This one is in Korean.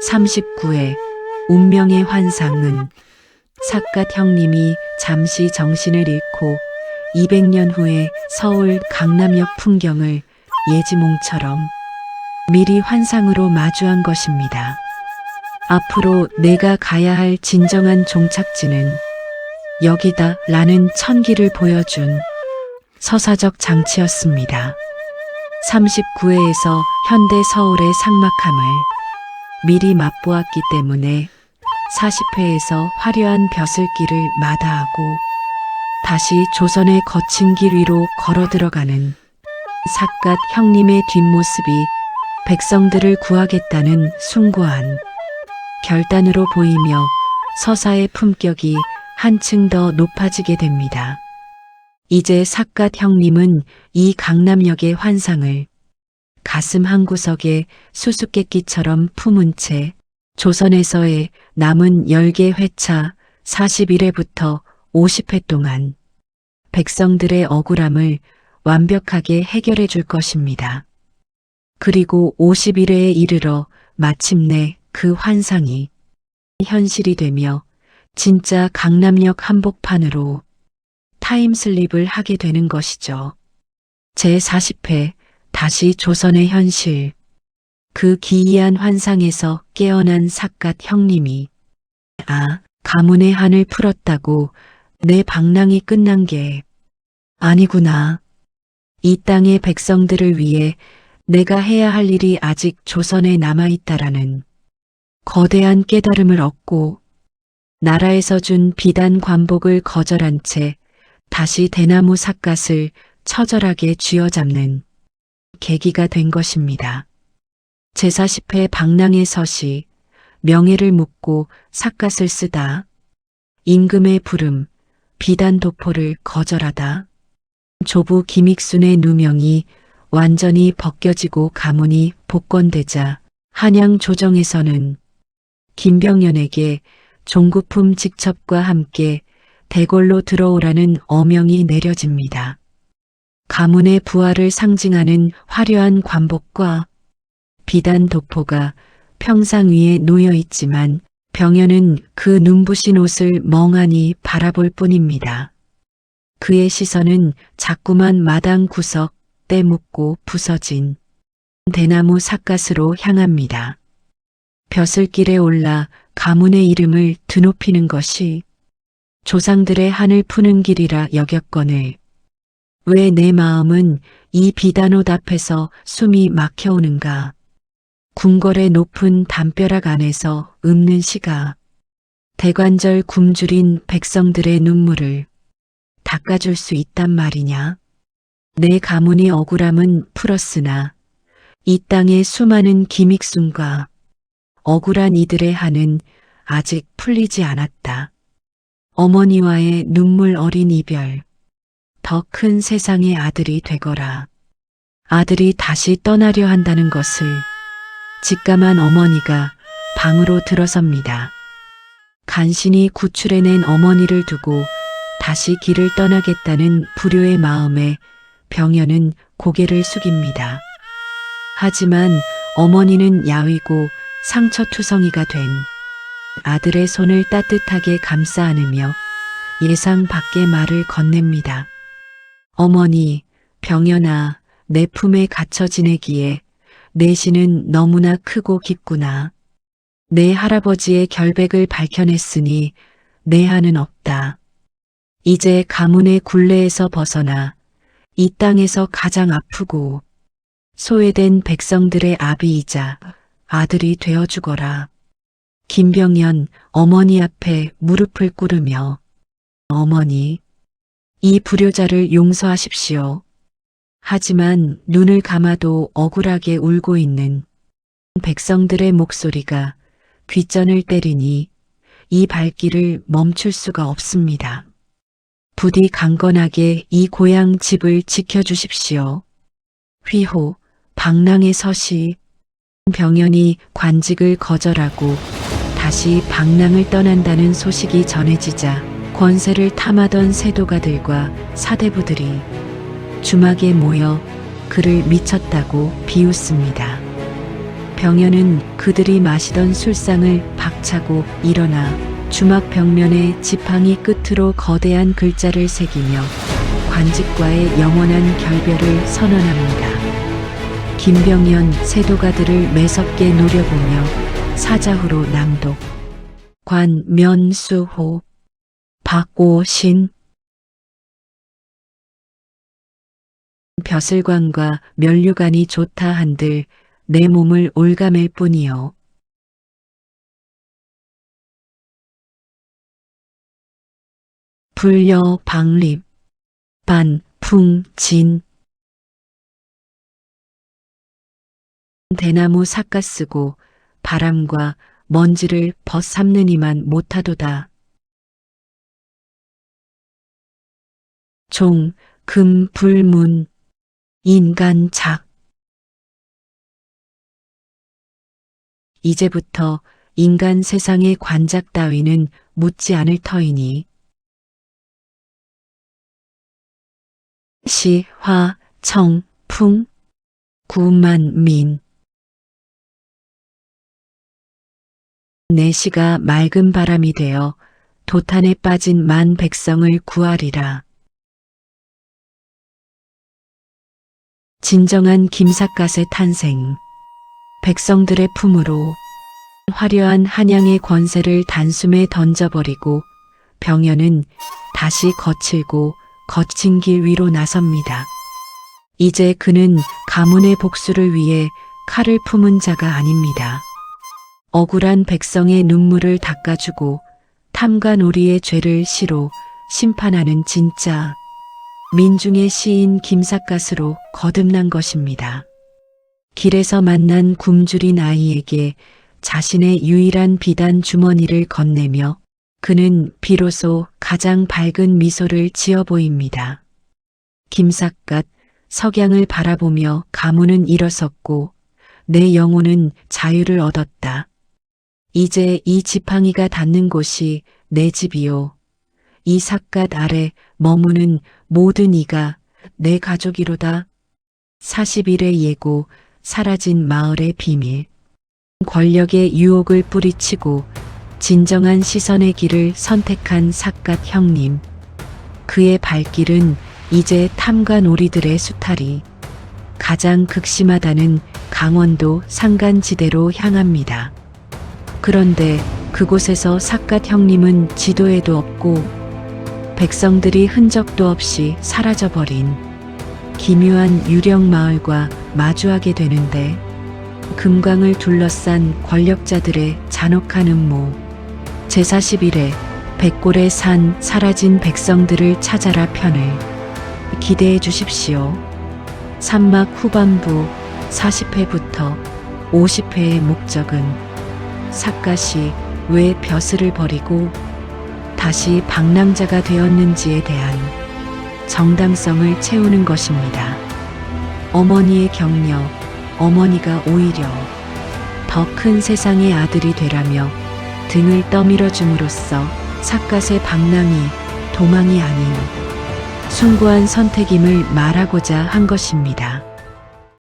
39회 운명의 환상은 삿갓 형님이 잠시 정신을 잃고 200년 후에 서울 강남역 풍경을 예지몽처럼 미리 환상으로 마주한 것입니다. 앞으로 내가 가야 할 진정한 종착지는 여기다 라는 천기를 보여준 서사적 장치였습니다. 39회에서 현대 서울의 삭막함을 미리 맛보았기 때문에 40회에서 화려한 벼슬길을 마다하고 다시 조선의 거친 길 위로 걸어 들어가는 삿갓 형님의 뒷모습이 백성들을 구하겠다는 숭고한 결단으로 보이며 서사의 품격이 한층 더 높아지게 됩니다. 이제 삿갓 형님은 이 강남역의 환상을 가슴 한구석에 수수께끼처럼 품은 채 조선에서의 남은 10개 회차 41회부터 50회 동안 백성들의 억울함을 완벽하게 해결해 줄 것입니다. 그리고 51회에 이르러 마침내 그 환상이 현실이 되며 진짜 강남역 한복판으로 타임슬립을 하게 되는 것이죠. 제40회 다시 조선의 현실. 그 기이한 환상에서 깨어난 삿갓 형님이 가문의 한을 풀었다고 내 방랑이 끝난 게 아니구나. 이 땅의 백성들을 위해 내가 해야 할 일이 아직 조선에 남아있다라는 거대한 깨달음을 얻고 나라에서 준 비단 관복을 거절한 채 다시 대나무 삿갓을 처절하게 쥐어잡는 계기가 된 것입니다. 제40회 방랑의 서시, 명예를 묻고 삿갓을 쓰다, 임금의 부름, 비단 도포를 거절하다, 조부 김익순의 누명이 완전히 벗겨지고 가문이 복권되자 한양 조정에서는 김병연에게 종구품 직첩과 함께 대궐로 들어오라는 어명이 내려집니다. 가문의 부활을 상징하는 화려한 관복과 비단 도포가 평상 위에 놓여 있지만 병연은 그 눈부신 옷을 멍하니 바라볼 뿐입니다. 그의 시선은 자꾸만 마당 구석 때묻고 부서진 대나무 삿갓으로 향합니다. 벼슬길에 올라 가문의 이름을 드높이는 것이 조상들의 한을 푸는 길이라 여겼거늘 왜 내 마음은 이 비단옷 앞에서 숨이 막혀오는가. 궁궐의 높은 담벼락 안에서 읊는 시가 대관절 굶주린 백성들의 눈물을 닦아줄 수 있단 말이냐. 내 가문의 억울함은 풀었으나 이 땅의 수많은 김익순과 억울한 이들의 한은 아직 풀리지 않았다. 어머니와의 눈물 어린 이별, 더 큰 세상의 아들이 되거라. 아들이 다시 떠나려 한다는 것을 직감한 어머니가 방으로 들어섭니다. 간신히 구출해낸 어머니를 두고 다시 길을 떠나겠다는 불효의 마음에 병연은 고개를 숙입니다. 하지만 어머니는 야위고 상처투성이가 된 아들의 손을 따뜻하게 감싸 안으며 예상 밖의 말을 건넵니다. 어머니, 병연아, 내 품에 갇혀 지내기에 내신은 너무나 크고 깊구나. 내 할아버지의 결백을 밝혀냈으니 내 한은 없다. 이제 가문의 굴레에서 벗어나 이 땅에서 가장 아프고 소외된 백성들의 아비이자 아들이 되어주거라. 김병연 어머니 앞에 무릎을 꿇으며 어머니, 이 불효자를 용서하십시오. 하지만 눈을 감아도 억울하게 울고 있는 백성들의 목소리가 귓전을 때리니 이 발길을 멈출 수가 없습니다. 부디 강건하게 이 고향 집을 지켜주십시오. 휘호, 방랑의 서시. 병연이 관직을 거절하고 다시 방랑을 떠난다는 소식이 전해지자 권세를 탐하던 세도가들과 사대부들이 주막에 모여 그를 미쳤다고 비웃습니다. 병현은 그들이 마시던 술상을 박차고 일어나 주막 벽면에 지팡이 끝으로 거대한 글자를 새기며 관직과의 영원한 결별을 선언합니다. 김병현 세도가들을 매섭게 노려보며 사자후로 낭독. 관면수호 박오신 벼슬관과 면류관이 좋다 한들 내 몸을 올가맬 뿐이요. 불려 방립 반풍진 대나무 삿가 쓰고 바람과 먼지를 벗삼느니만 못하도다. 종, 금, 불문, 인간, 작. 이제부터 인간 세상의 관작 따위는 묻지 않을 터이니 시, 화, 청, 풍, 구만, 민. 내 시가 맑은 바람이 되어 도탄에 빠진 만 백성을 구하리라. 진정한 김삿갓의 탄생. 백성들의 품으로 화려한 한양의 권세를 단숨에 던져버리고 병현은 다시 거칠고 거친 길 위로 나섭니다. 이제 그는 가문의 복수를 위해 칼을 품은 자가 아닙니다. 억울한 백성의 눈물을 닦아주고 탐관오리의 죄를 시로 심판하는 진짜 민중의 시인 김삿갓으로 거듭난 것입니다. 길에서 만난 굶주린 아이에게 자신의 유일한 비단 주머니를 건네며 그는 비로소 가장 밝은 미소를 지어 보입니다. 김삿갓 석양을 바라보며 가문은 일어섰고 내 영혼은 자유를 얻었다. 이제 이 지팡이가 닿는 곳이 내 집이요. 이 삿갓 아래 머무는 모든 이가 내 가족이로다. 40일의 예고, 사라진 마을의 비밀. 권력의 유혹을 뿌리치고 진정한 시선의 길을 선택한 삿갓 형님. 그의 발길은 이제 탐관오리들의 수탈이 가장 극심하다는 강원도 산간지대로 향합니다. 그런데 그곳에서 삿갓 형님은 지도에도 없고 백성들이 흔적도 없이 사라져버린 기묘한 유령 마을과 마주하게 되는데 금강을 둘러싼 권력자들의 잔혹한 음모. 제41회 백골의 산 사라진 백성들을 찾아라 편을 기대해 주십시오. 산막 후반부 40회부터 50회의 목적은 삿갓이 왜 벼슬을 버리고 다시 방랑자가 되었는지에 대한 정당성을 채우는 것입니다. 어머니의 격려, 어머니가 오히려 더 큰 세상의 아들이 되라며 등을 떠밀어 줌으로써 삿갓의 방랑이 도망이 아닌 숭고한 선택임을 말하고자 한 것입니다.